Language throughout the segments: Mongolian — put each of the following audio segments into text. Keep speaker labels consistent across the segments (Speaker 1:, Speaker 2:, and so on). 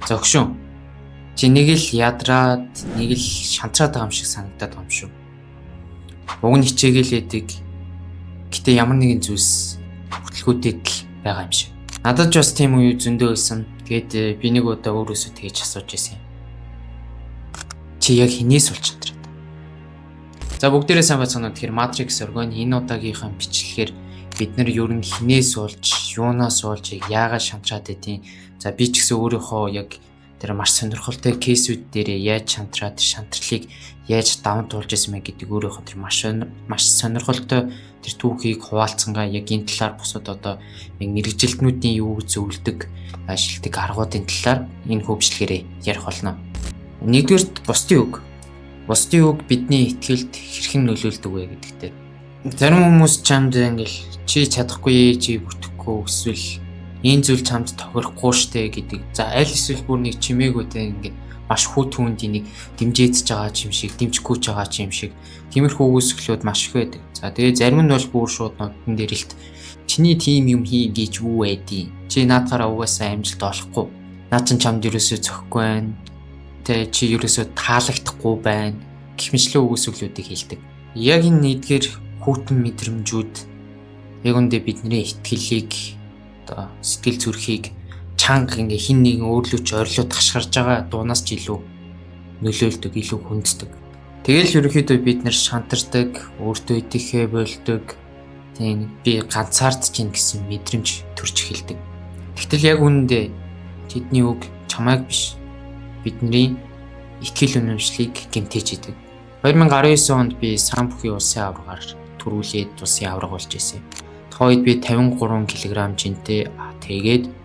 Speaker 1: Зогшин. Чи нэг л ядраад, нэг л шантраад байгаа юм шиг санагдаад байгаа юм шүү. Уг нь хичээгээл яадаг. Гэтэ ямар нэгэн зүйлс бүтлгүүтэйг байгаа юм шиг. Надад ч бас тийм үе зөндөө байсан. Тэгээд би нэг удаа өөрөөсөө тэгж асууж байсан юм. Чи яг хинээс болж шантраад? За бүгдээрээ сайн байцгаана. Тэгэхээр Matrix Orgone энэ удаагийнхаа бичлэгээр бид нар ер нь хинээс болж, юунаас болж яагаад шантраад байдیں۔ За би ч гэсэн өөрийнхөө яг тэр маш сонирхолтой кейсүүд дээр яаж шантраад шантралыг яаж даван туулж ирсэн мэ гэдэг өөрийнхөө тэр маш сонирхолтой тэр түүхийг хуваалцсангаа яг энэ талаар бусад одоо яг мэрэгжилтнүүдийн юу зөвлөдөг, ашигладаг аргуудын талаар энэ хөвчлэгээрээ ярих болно. Нэгдүгээр бусдын үг бидний итгэлд хэрхэн нөлөөлдөг вэ гэдэгтэй. Зарим хүмүүс чамд ингээл чи чадахгүй, чи бүтэхгүй эсвэл энэ зүйл чамд тохирохгүй штэ гэдэг. За аль эсвэл бүр нэг чимээгүйтэй ингээд маш хүү түүнд энийг дэмжиж байгаа юм шиг, дэмжихгүй байгаа юм шиг тиймэрхүү үгсгэлүүд маш их байдаг. За тэгээ зарим нь бол бүр шууд нотон дээр илт чиний тим юм хий гэж юу байдیں۔ Чи наадахаараа угаасаа амжилт олохгүй. Наа чин чамд ерөөсөө зөхгүй байна. Тэ чи ерөөсөө таалагдахгүй байна. Гэх мэтлэн үгсгэлүүдийг хэлдэг. Яг энэ нэгдгээр хүүтэн мэдрэмжүүд яг үндэ бидний итгэлийг сэтгэл зүрхийг чанга ингээ хин нэгэн өөрлөж ойрлоод хашгирж байгаа дуунаас ч илүү нөлөөлдөг, илүү хүнддэг. Тэгэл ерөнхийдөө бид нар шантардаг, өөртөө итгэхээ болдог. Тийм би ганцаардж гин гэсэн мэдрэмж төрж эхэлдэг. Тэгтэл яг үүндээ тэдний үг чамайг биш бидний итгэл үнэмшлийг гэмтэж идэг. 2019 онд би Самбүхийн улсын аваргаар төрүүлээд улсын авраг болж ирсэн. Тухайд би 53 кг жинтэй тэгээд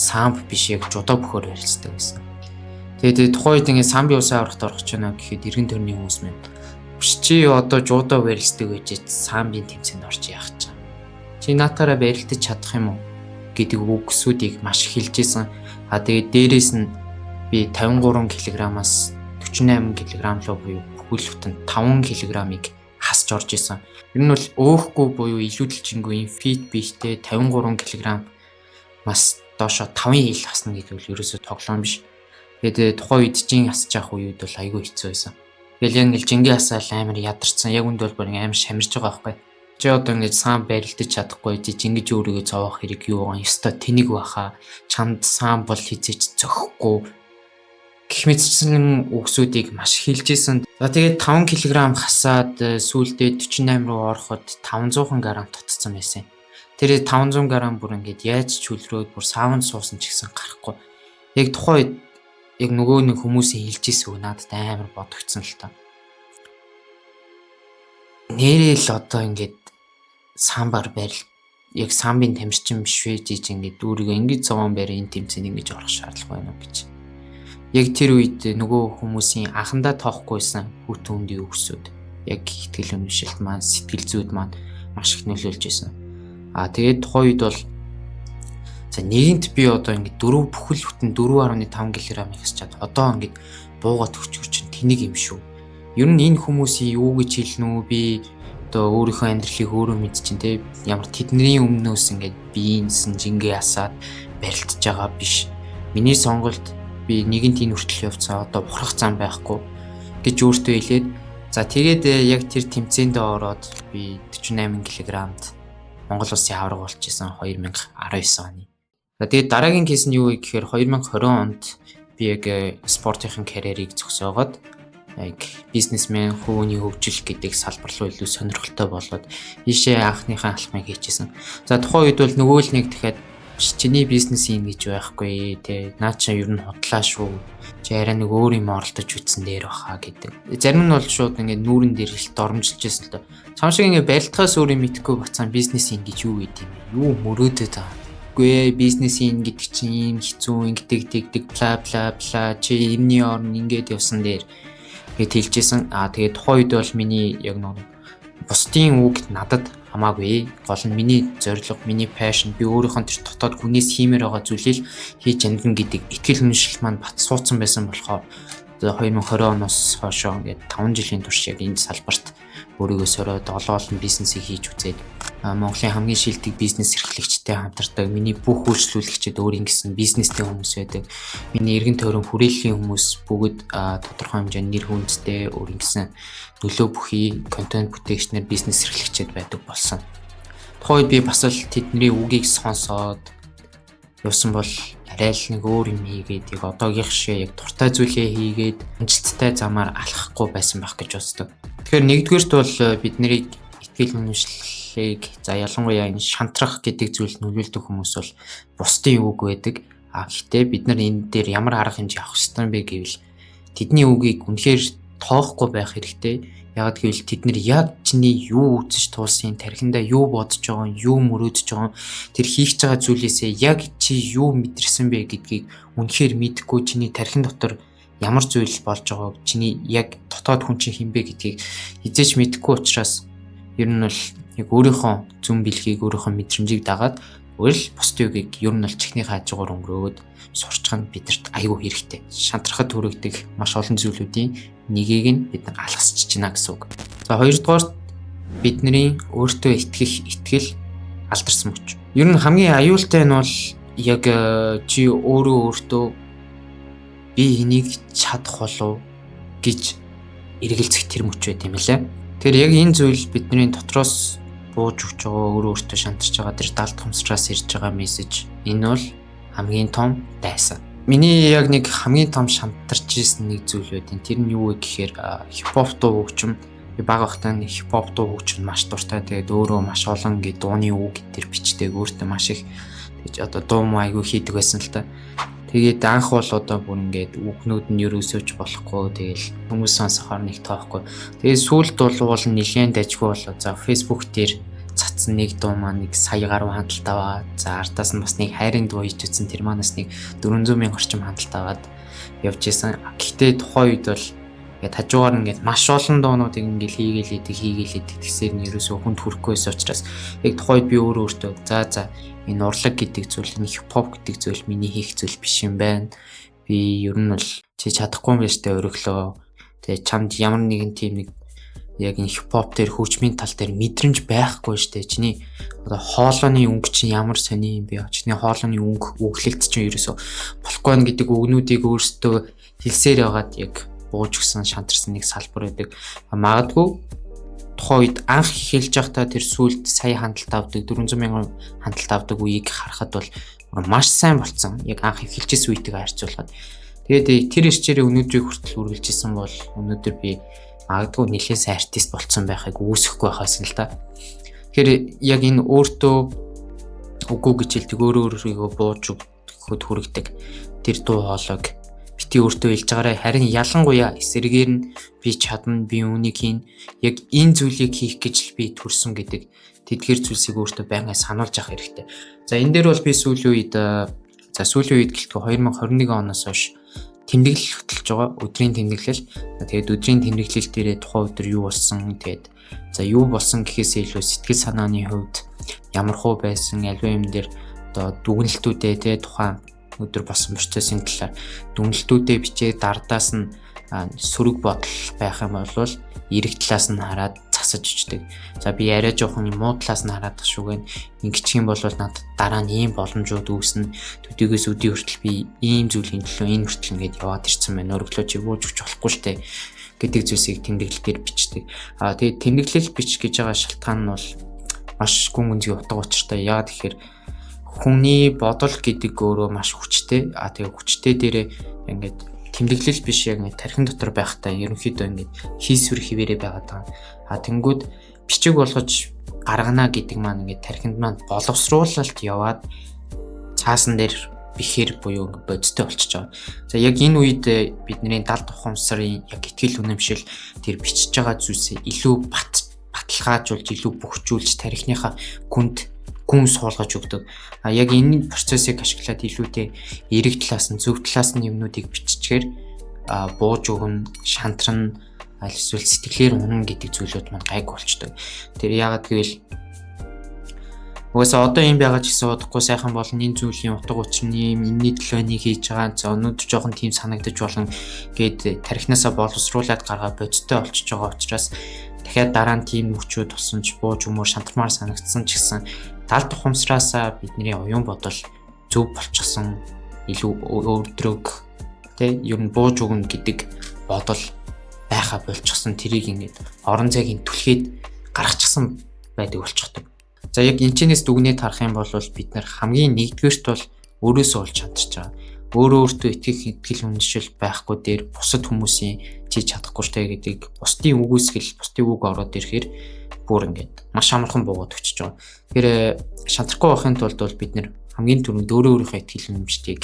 Speaker 1: самб биш яг жудаа бөхөр барилцдаг байсан. Тэгээд тухайд ингэ самбын улсын аврагт орох ч байна гэхэд эргэн тойрны хүмүүс минь биш чи одоо жудаа барилцдаг гэж самбын тэмцээнд орж яах гэж. Чи наатаараа барилдаж чадах юм уу гэдэг үгсүүдийг маш их хэлж исэн. Тэгээд дээрээс нь би 53 кг-аас 48 кг руу буюу бүхэл бүтэн 5 кг-ыг хасч орж исэн. Ер нь бол өөхгүй буюу илүүдэлжингүй фит биштэй 53 кг бас доошо 5 хил хасна гэдэг бол ерөөсөө тоглоом биш. Тэгээд тухайн үед жин хасж явах үед бол айгүй хэцүү байсан. Тэгэл яг ингээл жингийн хасаал амар ядарсан. Яг үнд бол бүр амар шамирж байгаа байхгүй. Чи одоо ингээд саан барилдаж чадахгүй чи жингэж өөрийгөө зовоох хэрэг юу байгаа юм. Ёстой тэнийг баха. Чамд саан бол хизээч зөхгүй. Гэх мэтчлэн үгсүүдийг маш хэлж исэн. За тэгээд 5 кг хасаад сүүлдээ 48 руу ороход 500 г тутцсан байсан. Тэр 500 г бүр ингээд яаж чөлрөөд бүр саавнд суусан ч гэсэн гарахгүй. Яг тухайн яг нөгөө нэг хүмүүсийн хэлж исэн үг надад амар бодогдсон л та. Нэрэл одоо ингээд самбар барил яг самбын тамирчин биш вэ гэж ингээд өөрийгөө ингэж зовоон барь энэ тэмцээнд ингэж орох шаардлага байна гэж. Яг тэр үед нөгөө хүмүүсийн анхандаа тоохгүй байсан хүүтүүндийн үгсүүд яг итгэл үнэмшилт маань сэтгэл зүйд маань маш их нөлөөлж байсан. Тэгээд тухайн үед бол за нэгэнт би одоо ингэ бүхэл бүтэн 4.5 кг хасчаад одоо ингэ буугаад өчгөр чинь тэнийг юм шүү. Ер нь энэ хүмүүсийн юу гэж хэлнэ үү би одоо өөрийнхөө амьдралыг өөрөө мэдчихин те ямар тэдний өмнөөс ингэ биенсэн жингээ асаад барилдаж байгаа биш. Миний сонголт би нэгэнт энэ хүртэл явцсан одоо бурах зам байхгүй гэж өөртөө хэлээд за тэгээд яг тэр тэмцээнд ороод би 48 кг-д Монгол улсын аварга болж исэн 2019 оны. За тэгээд дараагийн кейс нь юу вэ гэхээр 2020 онд би яг спортын карьерийг зогсоогоод яг бизнесмен хөвөний хөгжил гэдэг салбар руу илүү сонирхолтой болоод ийшээ анхныхаа алхмыг хийжсэн. За тухайн үед бол нөгөө л нэг дахиад чиний бизнес юм гэж байхгүй те наа чи ер нь худлаа шүү. Чи арай нэг өөр юм оролдож үтсэн дээр баха гэдэг. Зарим нь бол шууд ингээд нүүрэн дээр л дормжилж байсан л да. Чам шиг ингээд барилдахаас өөр юм итгэхгүй бацсан бизнес юм гэж юу гэдэг юм бэ? Юу мөрөөдөд байгаа. Үгүй бизнес юм гэдэг чинь ийм хэцүү ингэдэг бла бла бла чи энэний орн ингээд явсан дээр гэд хэлжсэн. Тэгээд тухайн үед бол миний яг нэг бусдын үг надад хамаагүй. Гол нь миний зорилго, миний пашн, би өөрийнхөө тэр дотоод хүнээс хиймээр байгаа зүйлийг хийж амжина гэдэг итгэл үнэмшил маань бат суудсан байсан болохоор 2020 оноос хойш ингээд 5 жилийн турш яг энэ салбарт өөрийгөө сороод олон бизнесийг хийж үзээд Монголын хамгийн шилдэг бизнес эрхлэгчтэй хүмүүстэй хамтардаг. Миний бүх үйлчлүүлэгчид өөрийн гэсэн бизнестэй хүмүүс байдаг. Миний эргэн тойрон хүрээллийн хүмүүс бүгд тодорхой хэмжээний нэр хүндтэй өөрийн гэсэн нөлөө бүхий контент бүтээгчнэр бизнес эрхлэгчид байдаг болсон. Тухайн үед би бас л тэдний үгийг сонсоод явсан бол арай л нэг өөр юм хийгээд яг одоогийнх шиг яг дуртай зүйлээ хийгээд амжилттай замаар алхахгүй байсан байх гэж боддог. Тэгэхээр нэгдүгээрт бол бид нарыг итгэл үнэмшлийг ялангуяа энэ шантрах гэдэг зүйлд нөлөөлдөг хүмүүс бол бусдын үг байдаг. Гэхдээ бид нар энэ дээр ямар арга хэмжээ авах ёстой юм бэ гэвэл тэдний үгийг үнэхээр тоохгүй байх хэрэгтэй. Яг гэвэл тэд нар яг чиний юу үзэж туулсан, тархиндаа юу бодож байгаа, юу мөрөөдөж байгаа, тэр хийх байгаа зүйлээсээ яг чи юу мэдэрсэн бэ гэдгийг үнэхээр мэдэхгүй чиний тархин дотор ямар зүйл болж байгааг, чиний яг дотоод хүн чинь хинбэ гэдгийг хизээч мэдэхгүй учраас ер нь бол яг өөрийнхөө зүн бэлгийг, өөрийнхөө мэдрэмжийг дагаад өөрөл бусдын үгийг ер нь бол чихний хажуугаар өнгөрөөд сурчих нь бидэрт аюу хэрэгтэй. Шантрахад хүрэгдэх маш олон зүйлүүдийн нэгийг нь бид нар алгасч байна гэсэн үг. За хоёрдугаар бидний өөртөө итгэх итгэл алдарсан мөч. Ер нь хамгийн аюултай нь бол яг чи өөртөө би энийг чадах болов гэж эргэлзэх тэр мөч байт юм лээ. Тэгэхээр яг энэ зүйл бидний дотроос бууж өгч байгаа өөртөө шантарч байгаа тэр далд хумсраас ирж байгаа мессеж энэ бол хамгийн том дайсан. Миний яг нэг хамгийн том шантарч ирсэн нэг зүйл байт. Тэр нь юу вэ гэхээр хипхоп дуу хөгжим. Би бага багтаа хипхоп дуу хөгжим маш дуртай. Тэгээд өөрөө маш олон гэ дууны үг тэр бичдэг өөртөө маш их тэгж одоо дуу муу айгүй хийдэг байсан л та. Тэгээд анх бол одоо бүр ингээд үгнүүд нь ерөөсөөч болохгүй. Тэгэл хүмүүс сонсохоор нэг тоохгүй. Тэгээд сүүлд бол нэлээд дажгүй болоо. За Facebook дээр цацсан нэг дуу маань нэг сая гаруй хандлтаа аваад за артаас нь бас нэг хайрын дуу хийж үтсэн тэр манаас нэг 400 мянган орчим хандлтаа аваад явж исэн. Гэхдээ тухайн үед бол ингээд хажуугаар ингээд маш олон дуунуудыг ингээд хийгээл тэгсээр нь ерөөсөө хүнд хүрэхгүйс учраас яг тухайн үед би өөртөө за энэ урлаг гэдэг зүйл, энэ хипхоп гэдэг зүйл миний хийх зүйл биш юм байна. Би ер нь бол чи чадахгүй юм байна штэ өргөлөө. Тэгээ чамд ямар нэгэн тийм нэг яг энэ хипхоп дээр хөгжмийн тал дээр мэдрэмж байхгүй штэ. Чиний одоо хоолойны өнгө чинь ямар сони юм бэ? Чиний хоолойны өнгө өглөлт чинь ерөөсөө болохгүй нэ гэдэг үгнүүдийг өөрсдөө хэлсээр байгаад яг бууж өгсөн шантарсан нэг салбар байдаг. Магадгүй тухайн үед анх эхэлж байхдаа тэр сүлд сая хандлт авдаг 400 мянган хандлт авдаг үеийг харахад бол маш сайн болцсон. Яг анх эхэлжсэн үетэйгээ харьцуулахад. Тэгээд тэр ирчээрээ өнөөдрийг хүртэл үргэлжлэсэн бол өнөөдөр би магадгүй нэлээд сайн артист болцсон байхыг үүсэхгүй байхаас л та. Тэгэхээр яг энэ өөртөө үгүй гэж хэлдэг өөрийгөө бууж өгөхөд хүрэгдэг тэр дуу хоолойг бити өөртөө хэлж байгаарай. Харин ялангуяа эсрэгээр нь би чадна, би үнийг хийн. Яг энэ зүйлийг хийх гэж л би төрсөн гэдэг тэдгээр зүйлсийг өөртөө байнга сануулж авах хэрэгтэй. За энэ дээр бол би сүүлийн үед гэлтгүй 2021 оноос хойш тэмдэглэл хөтлөж байгаа. Өдрийн тэмдэглэл. Тэгээд өдрийн тэмдэглэл дээрээ тухайн өдөр юу болсон, тэгээд за юу болсон гэхээсээ илүү сэтгэл санааны хувьд ямар хөө байсан, аливаа юм дээр одоо дүгнэлтүүдээ тэ тухайн өдөр болсон процессын талаар дүгнэлтүүдээ бичээ дардаас нь сөрөг бодол байх юм бол эрэг талаас нь хараад засаж өчдөг. За би арай жоохон муу талаас нь хараад гашүүгэн ингэчих юм бол надад дараа нь ийм боломжууд үүснэ. Төдийгөөс өдий хүртэл би ийм зүйлийн төлөө энэ хүртэл ингэж яваад ирсэн байна. Өөрөглөө чи бууж өгч болохгүй штэ гэдэг зүйлсийг тэмдэглэлээр бичдэг. Тэгээд тэмдэглэл бич гэж байгаа шалтгаан нь бол маш гүн гүнзгий утга учиртай. Яагаад тэгэхээр хүний бодол гэдэг өөрөө маш хүчтэй. Тэгээ хүчтэй дээрээ ингээд тэмдэглэл биш яг нэг тархин дотор байхдаа ерөнхийдөө ингээд хийсвэр хിവэрэ байгаад байгаа. Тэнгүүд бичиг болгож гаргана гэдэг маань ингээд тархинд маань боловсруулалт яваад цаасан дээр бихээр буюу бодиттой болчихж байгаа. За яг энэ үед бидний далд ухамсарын яг итгэл үнэмшил тэр бичиж байгаа зүйлсээ илүү баталгаажуулж, илүү бөхжүүлж тархиныхаа гүн суулгаж өгдөг. Яг энэ процессыг ашиглаад илүүтэй эрэг талаас нь, зөв талаас нь юмнуудыг биччихээр бууж өгнө, шантран, эсвэл сэтгэлээр унана гэдэг зүйлүүд маань гайг болчдөг. Тэр яагаад гэвэл угаасаа одоо юм байгаа ч гэсэн удахгүй сайхан болно, энэ зүйлийн утга учир нь юм, энэний төлөө нэг хийж байгаа. За өнөөдөр жоохон тийм санагдаж болно гэд тархинасаа боловсруулад гаргаа бодиттой болчихж байгаа учраас дахиад дараа нь тийм хүчүүд тусанч бууж өмөр шантармаар санагдсан ч гэсэн далд ухамсараасаа бидний оюун бодол зөв болчихсон илүү өвдрөг ер нь бууж өгнө гэдэг бодол байха болчихсон тэрийг ингээд орон зайгийн түлхээд гаргачихсан байдаг болчихдог. За яг энэчнээс дүгнээд харах юм бол бид нар хамгийн нэгдүгээрт бол өөрөөсөө олж чадчих жаа. Өөртөө итгэл үнэмшил байхгүй дээр бусад хүмүүсийн чи чадахгүй штэ гэдгийг бусдын үгүйсгэл бусдын үг ороод ирэхээр бүр ингээд маш амархан буугаад өчөж байгаа. Тэгэхээр шантрахгүй байхын тулд бид нэр хамгийн түрүүнд өөрийнхөө итгэл үнэмшлийг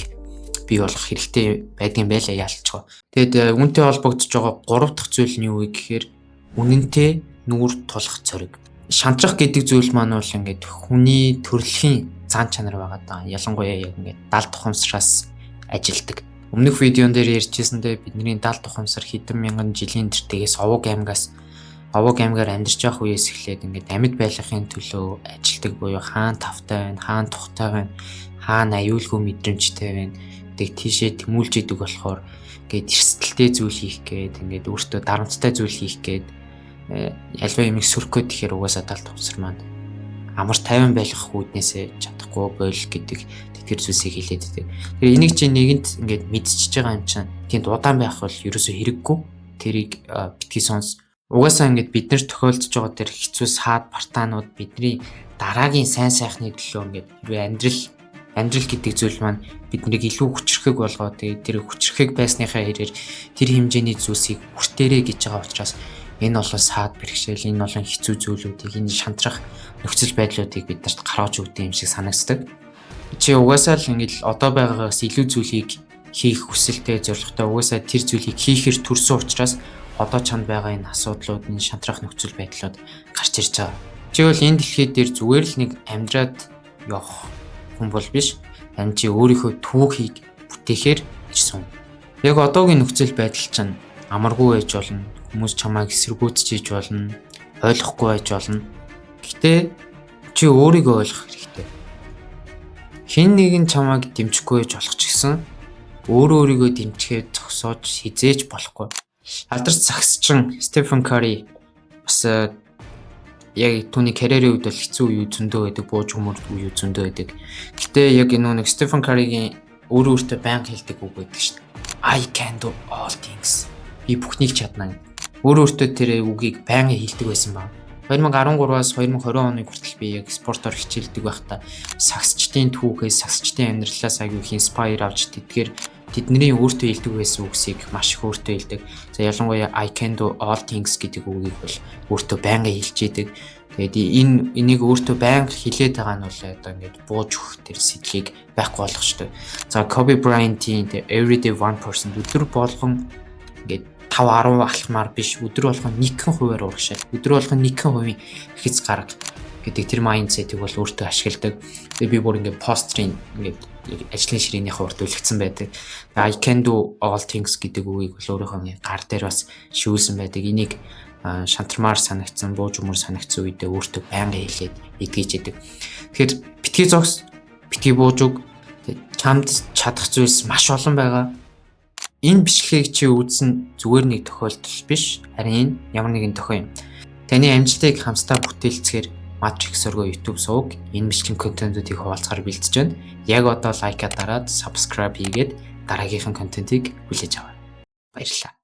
Speaker 1: бий болгох хэрэгтэй байдгийн байлаа яалтч байгаа. Тэгэд үүнтэй холбогдож байгаа 3 дахь зүйл нь юу вэ гэхээр үнэнтэй нүүр тулах зориг. Шантрах гэдэг зүйл маань бол ингээд хүний төрөлхийн цаан чанар байгаа даа. Ялангуяа яг ингээд далд ухамсараас ажилдаг. Өмнөх видеон дээр ярьжсэндээ бидний далд ухамсар хэдэн мянган жилийн тэртээс овог аймгаар амьдарч явах үеэс эхлээд ингээд амьд байлгахын төлөө ажилдаг буюу хаана тавтай байна, хаана тухтай байна, хаана аюулгүй мэдрэмжтэй байна. Тэг тийшээ тэмүүлж идэг болохоор ингээд эрсдэлтэй зүйл хийх гээд ингээд өөртөө дарамттай зүйл хийх гээд альва юмыг сөрөх гэхээр угаасаа далд ухамсар маань амар тайван байлгах үүднээсээ чадахгүй бойл гэдэг тэтгэр зүйлсийг хэлээд байдаг. Тэгэхээр энийг чинь нэгэнт ингээд мэдчихэж байгаа юм чинь тэнд удаан байх бол ерөөсөө хэрэггүй. Тэрийг битгий сонс. Угаасаа ингээд бид нар тохиолдож байгаа тэр хэцүү саад партаанууд бидний дараагийн сайн сайхны төлөө ингээд амьдрал гэдэг зүйл маань биднийг илүү хүчрэхэг болгоод тэр хүчрэхэг байсныхаа хэрээр тэр хэмжээний зүйлсийг хүртээрэй гэж байгаа учраас энэ болон саад бэрхшээл, энэ болон хэцүү зүйлүүдийг, энэ шантрах нөхцөл байдлуудыг биднэрт гаргаж өгдөг юм шиг санагддаг. Чи угаасаа л ингээд одоо байгаагаас илүү зүйлийг хийх хүсэлтэй зорилготой угаасаа тэр зүйлийг хийхээр төрсөн учраас одоо чанд байгаа энэ асуудлууд, энэ шантрах нөхцөл байдлууд гарч ирж байгаа. Чи бол энэ дэлхий дээр зүгээр л нэг амьдраад явах хүн бол биш. Харин чи өөрийнхөө түүхийг бүтээхээр ирсэн. Яг одоогийн нөхцөл байдал чинь амаргүй байж болно. Хүмүүс чамайг эсэргүүцэж болно, ойлгохгүй байж болно. Гэтэ чи өөрийгөө ойлгох хэрэгтэй. Хэн нэгэн чамайг дэмжихгүй байж болох ч гэсэн өөрийгөө дэмжихэд зогсоож хизээж болохгүй. Алдарч сагсчин Стефен Карри бас яг түүний карьерийн үед бол хэцүү үе зөндөө байдаг, бууж өмөр үе зөндөө байдаг. Гэтэ яг энэ нэг Стефен Карригийн өөртөө байнга хэлдэг үг байдаг шүү дээ. I can do all things. Би бүхнийг чадна. Өөртөө тэр үгийг байнга хэлдэг байсан баг. 2013-аас 2020 оны хүртэл би яг спортоор хичээлдэг байхдаа сагсчдын түүхээс, сагсчдын амьдралаас аягүй их инспайр авч тэдний өөртөө хэлдэг байсан үгсийг маш их өөртөө хэлдэг. За ялангуяа I can do all things гэдэг үгийг бол өөртөө байнга хэлж идэг. Тэгээд энийг өөртөө байнга хэлээд байгаа нь бол одоо ингээд бууж өгөх тэр сэтлийг байхгүй болгочтой. За Kobe Bryant-ийн Everyday 1% өдөр болгон ингээд 5-10 алхмаар биш, өдөр болгон 1% урагшаал, өдөр болгон 1% хэц гарга гэдэг тэр майндсетийг бол өөртөө ашигладаг. Тэгээд би бүр ингээд пострын ингээд ажлын ширээнийхээ урд үлгцсэн байдаг. I can do all things гэдэг үгийг бол өөрийнхөө гар дээр бас шүүлсэн байдаг. Энийг шантармаар санагдсан, бууж өмөр санагдсан үедээ өөртөө байнга хэлээд эдгэж идэг. Тэгэхээр битгий зогс, битгий бууж өг. Чамд чадах зүйлс маш олон байгаа. Энэ бичлэгийг чи үзсэн зүгээр нэг тохиолдол биш, харин энэ ямар нэгэн тохиол юм. Таны амжилтыг хамсдаа бүтээлцгээр Matrix Orgo YouTube сувг энэ бичлэг контентуудыг хуваалцахаар бэлдэж байна. Яг одоо лайка дараад subscribe хийгээд дараагийнхын контентыг хүлээж аваа. Баярлалаа.